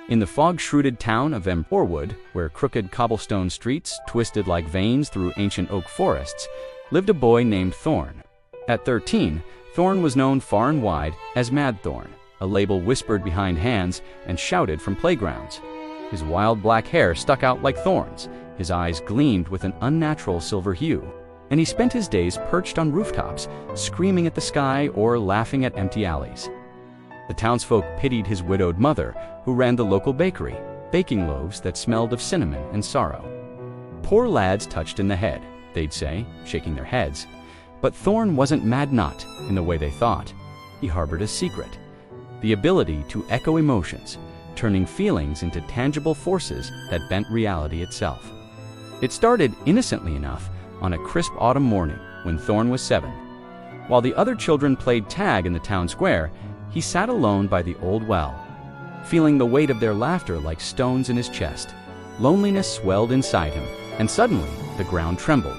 In the fog-shrouded town of Emberwood, where crooked cobblestone streets twisted like veins through ancient oak forests, lived a boy named Thorn. At 13, Thorn was known far and wide as Mad Thorn, a label whispered behind hands and shouted from playgrounds. His wild black hair stuck out like thorns, his eyes gleamed with an unnatural silver hue, and he spent his days perched on rooftops, screaming at the sky or laughing at empty alleys. The townsfolk pitied his widowed mother, who ran the local bakery, baking loaves that smelled of cinnamon and sorrow. "Poor lads touched in the head," they'd say, shaking their heads. But Thorn wasn't mad not in the way they thought. He harbored a secret: the ability to echo emotions, turning feelings into tangible forces that bent reality itself. It started innocently enough on a crisp autumn morning when Thorn was 7. While the other children played tag in the town square, he sat alone by the old well, feeling the weight of their laughter like stones in his chest. Loneliness swelled inside him, and suddenly the ground trembled.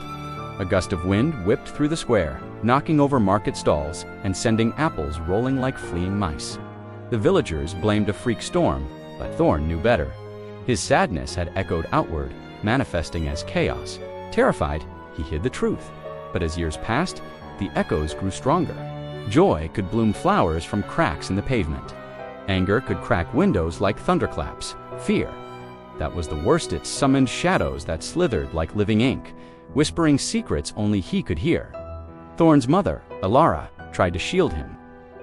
A gust of wind whipped through the square, knocking over market stalls and sending apples rolling like fleeing mice. The villagers blamed a freak storm, but Thorn knew better. His sadness had echoed outward, manifesting as chaos. Terrified, he hid the truth. But as years passed, the echoes grew stronger. Joy could bloom flowers from cracks in the pavement. Anger could crack windows like thunderclaps. Fear, that was the worst, it summoned shadows that slithered like living ink, whispering secrets only he could hear. Thorn's mother, Alara, tried to shield him.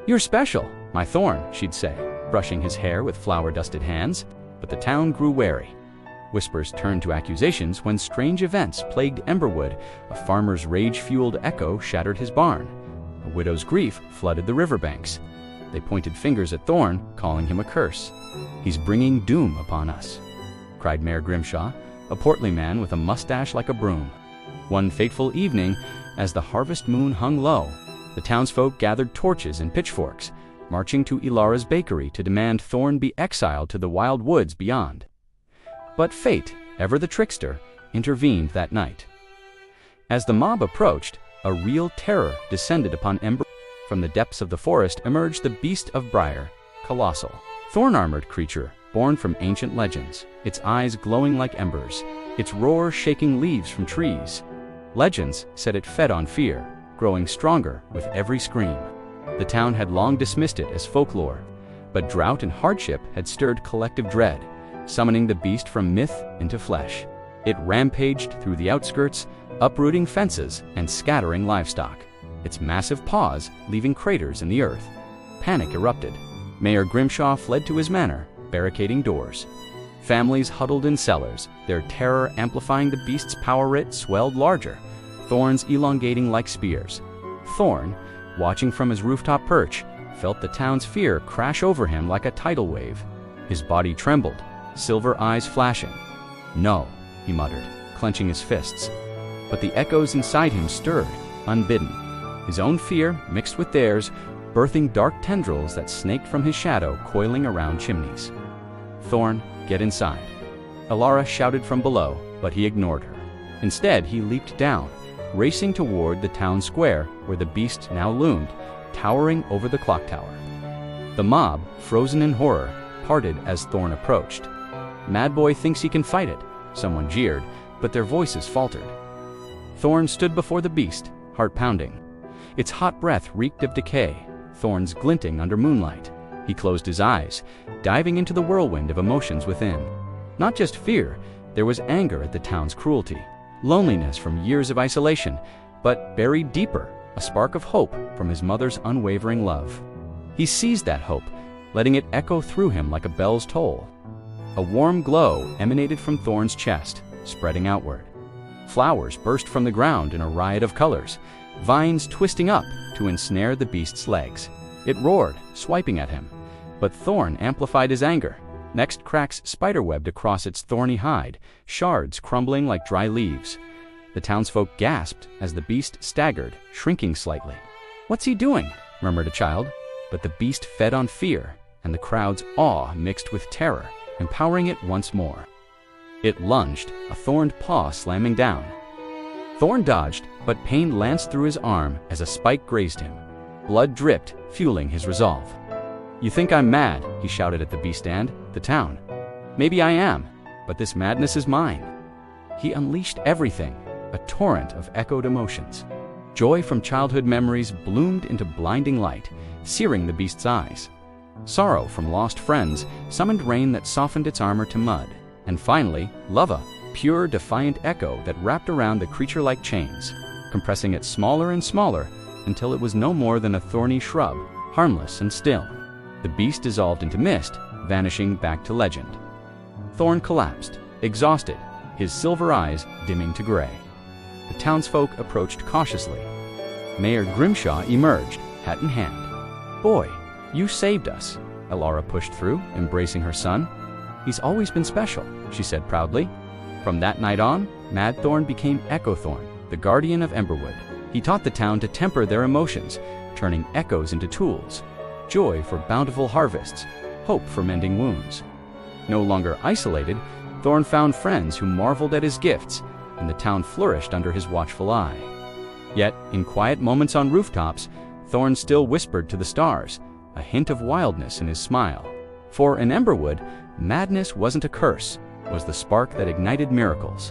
"You're special, my Thorn," she'd say, brushing his hair with flour-dusted hands. But the town grew wary. Whispers turned to accusations when strange events plagued Emberwood. A farmer's rage-fueled echo shattered his barn. A widow's grief flooded the riverbanks. They pointed fingers at Thorn, calling him a curse. "He's bringing doom upon us," cried Mayor Grimshaw, a portly man with a mustache like a broom. One fateful evening, as the harvest moon hung low, the townsfolk gathered torches and pitchforks, marching to Ilara's bakery to demand Thorn be exiled to the wild woods beyond. But fate, ever the trickster, intervened that night. As the mob approached, a real terror descended upon Ember. From the depths of the forest emerged the Beast of Briar, colossal, thorn-armored creature born from ancient legends, its eyes glowing like embers, its roar shaking leaves from trees. Legends said it fed on fear, growing stronger with every scream. The town had long dismissed it as folklore, but drought and hardship had stirred collective dread, summoning the beast from myth into flesh. It rampaged through the outskirts, uprooting fences and scattering livestock, its massive paws leaving craters in the earth. Panic erupted. Mayor Grimshaw fled to his manor, barricading doors. Families huddled in cellars, their terror amplifying the beast's power. It swelled larger, thorns elongating like spears. Thorn, watching from his rooftop perch, felt the town's fear crash over him like a tidal wave. His body trembled, silver eyes flashing. "No," he muttered, clenching his fists. But the echoes inside him stirred, unbidden. His own fear mixed with theirs, birthing dark tendrils that snaked from his shadow, coiling around chimneys. "Thorn, get inside," Alara shouted from below, but he ignored her. Instead, he leaped down, racing toward the town square where the beast now loomed, towering over the clock tower. The mob, frozen in horror, parted as Thorn approached. "Mad boy thinks he can fight it," someone jeered, but their voices faltered. Thorn stood before the beast, heart pounding. Its hot breath reeked of decay, thorns glinting under moonlight. He closed his eyes, diving into the whirlwind of emotions within. Not just fear, there was anger at the town's cruelty, loneliness from years of isolation, but buried deeper, a spark of hope from his mother's unwavering love. He seized that hope, letting it echo through him like a bell's toll. A warm glow emanated from Thorn's chest, spreading outward. Flowers burst from the ground in a riot of colors, vines twisting up to ensnare the beast's legs. It roared, swiping at him. But Thorn amplified his anger. Next, cracks spiderwebbed across its thorny hide, shards crumbling like dry leaves. The townsfolk gasped as the beast staggered, shrinking slightly. "What's he doing?" murmured a child. But the beast fed on fear, and the crowd's awe mixed with terror, empowering it once more. It lunged, a thorned paw slamming down. Thorn dodged, but pain lanced through his arm as a spike grazed him. Blood dripped, fueling his resolve. "You think I'm mad," he shouted at the beast stand, the town. "Maybe I am, but this madness is mine." He unleashed everything, a torrent of echoed emotions. Joy from childhood memories bloomed into blinding light, searing the beast's eyes. Sorrow from lost friends summoned rain that softened its armor to mud. And finally, love, a pure, defiant echo that wrapped around the creature like chains, compressing it smaller and smaller until it was no more than a thorny shrub, harmless and still. The beast dissolved into mist, vanishing back to legend. Thorn collapsed, exhausted, his silver eyes dimming to gray. The townsfolk approached cautiously. Mayor Grimshaw emerged, hat in hand. "Boy, you saved us," Elara pushed through, embracing her son. "He's always been special," she said proudly. From that night on, Mad Thorn became Echo Thorn, the guardian of Emberwood. He taught the town to temper their emotions, turning echoes into tools, joy for bountiful harvests, hope for mending wounds. No longer isolated, Thorn found friends who marveled at his gifts, and the town flourished under his watchful eye. Yet, in quiet moments on rooftops, Thorn still whispered to the stars, a hint of wildness in his smile. For in Emberwood, madness wasn't a curse, it was the spark that ignited miracles.